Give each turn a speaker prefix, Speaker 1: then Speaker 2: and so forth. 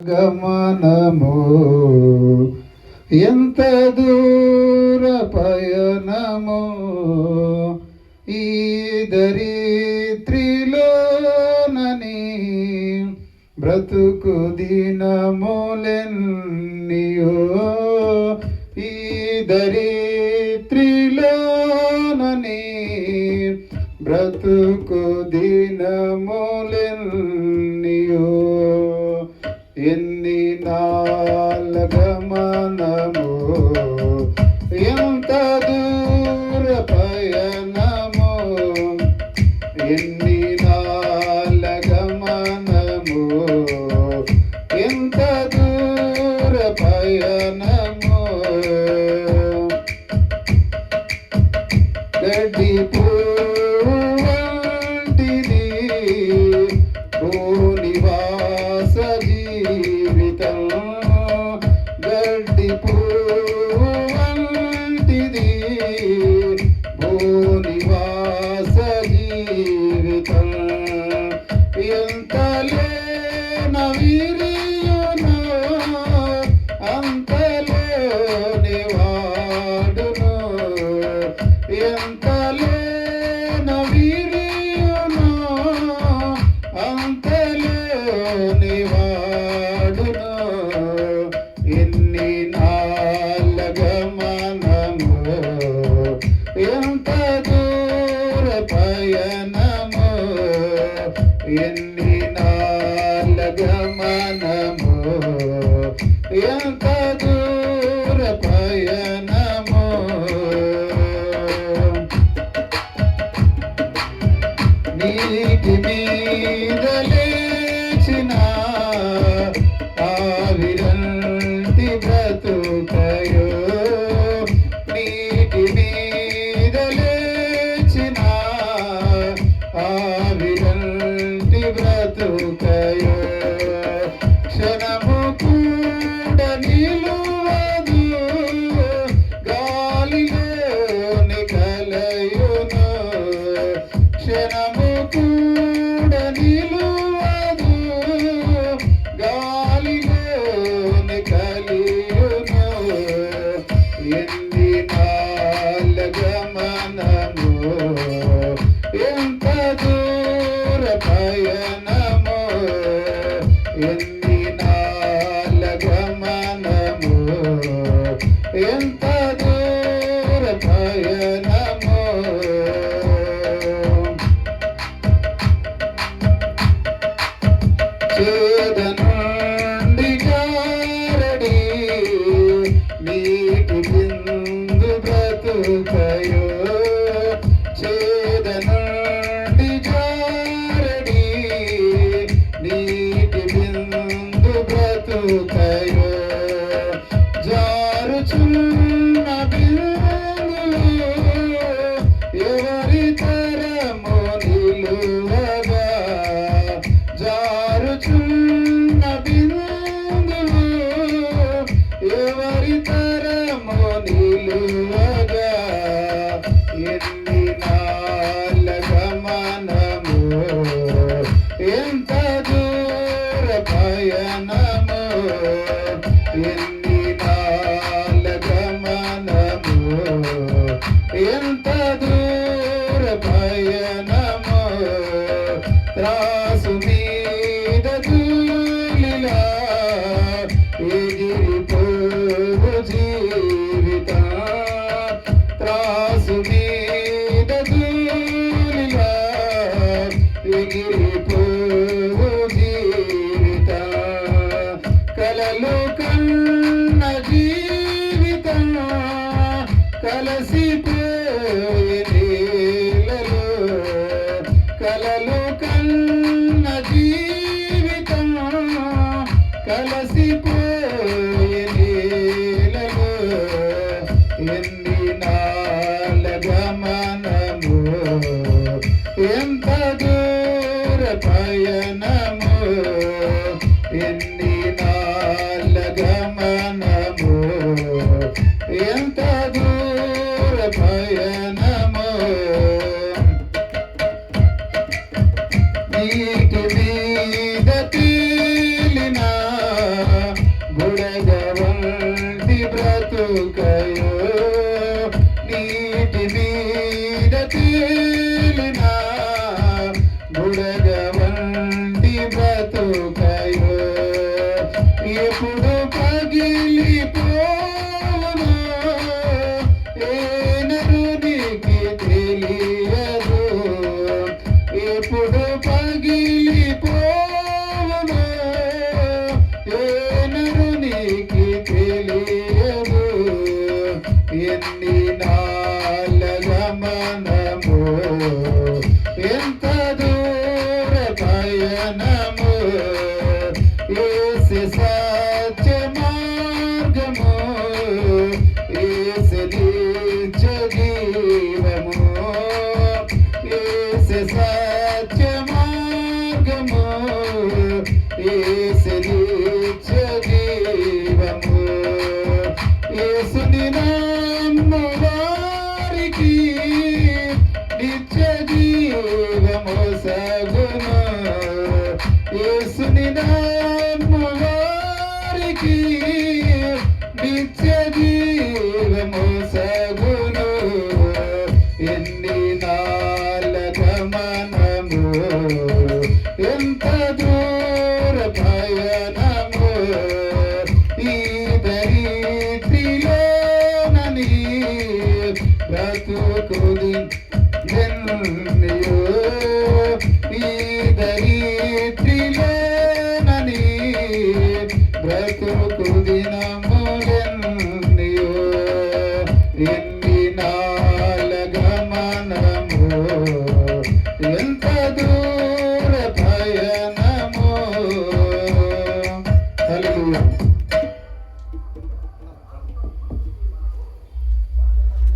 Speaker 1: గమనము ఎంత దూర పయనము ఈ దరిత్రిలోనని బ్రతుకు దినములెన్నియో ఈ దరిత్రిలోనని బ్రతుకు దినములెన్నియో ఎన్ని నాళ్ళ గమనము ఎంత దూర పయనము ఎన్ని నాళ్ళ గమనము ఎంత దూర పయనము గడ్డి వంటిది భూనివాస జీవితం గడ్డి వంటిది భూనివాస జీవితం ఎంత లేన వీరియును అంతలోని వాడును ఎంత లేన వీరియును అంతలోని వాడును ఎన్ని నాళ్ళ గమనము ఎంత దూర పయనము ఎన్ని నాళ్ళ గమనము ఎంత దూర పయనము నీటి మీద లేచిన ఆవిరంటి బ్రతుకయో నీటి మీద లేచిన ఆవిరంటి బ్రతుకయో క్షణము కూడా నిలువదు గాలిలోని కలయును క్షణము కూడా నిలువదు గాలిలోని కలియును ఎన్ని నాళ్ళ గమనము ఎంత దూర పయనము ఎన్ని నాళ్ళ గమనము ఎంత దూర పయనము చేదనుండి గారడి నీటి బిందు బ్రతుకయో చేదనుండి గారడి నీటి బిందు బ్రతుకయో జారుచున్న బిందులు ఎవరి తరము నిలువగా జారుచున్న బిందులు ఎవరి తరము నిలువగా ఎన్ని నాళ్ళ గమనము ఎంత దూర పయనము ఎన్ని నాళ్ళ గమనము ఎంత దూర పయనము త్రాసు మీద ధూళిలా ఎగిరిపోవు జీవితం త్రాసు మీద ధూళిలా ఎగిరిపోవు జీవితం కలలు కన్న జీవితం కలసిపోయే నీళ్ళలో కలలు కన్న జీవితం కలసిపోయే నీళ్ళలో ఎన్ని నాళ్ళ గమనము ఎంత దూర పయనము ఎన్ని నాళ్ళ గమనము ఎంత దూర పయనము నీటి మీద తేలిన బ్రతుకయో నీటి మీద తేలిన బుడగ వంటి బ్రతుకయో ఎప్పుడు పగిలిపోవునో ఏ నరునికి తెలియదు ఎప్పుడు పగిలిపోవునో ఏ నరునికి తెలియదు ఎన్ని నాళ్ళ మనము ఎంత దూర పయనము యేసు సత్య మార్గము యేసు నిత్య జీవము యేసు సత్య మార్గము యేసు నిత్య జీవము యేసుని నమ్ము వారికి నిత్య జీవము సగును యేసుని నమ్ము వారికి నిత్య జీవము సగును ఎన్ని నాళ్ళ గమనము ఎంత దూర పయనము ఈ దరిద్రిలోనని బ్రతుకుది జన్మియో ఈ దరిద్రిలోనని బ్రతుకుది నములెన్నియో ఎన్ని నాళ్ళ గమనము ఎంత దూర పయనము హల్లెలూయా.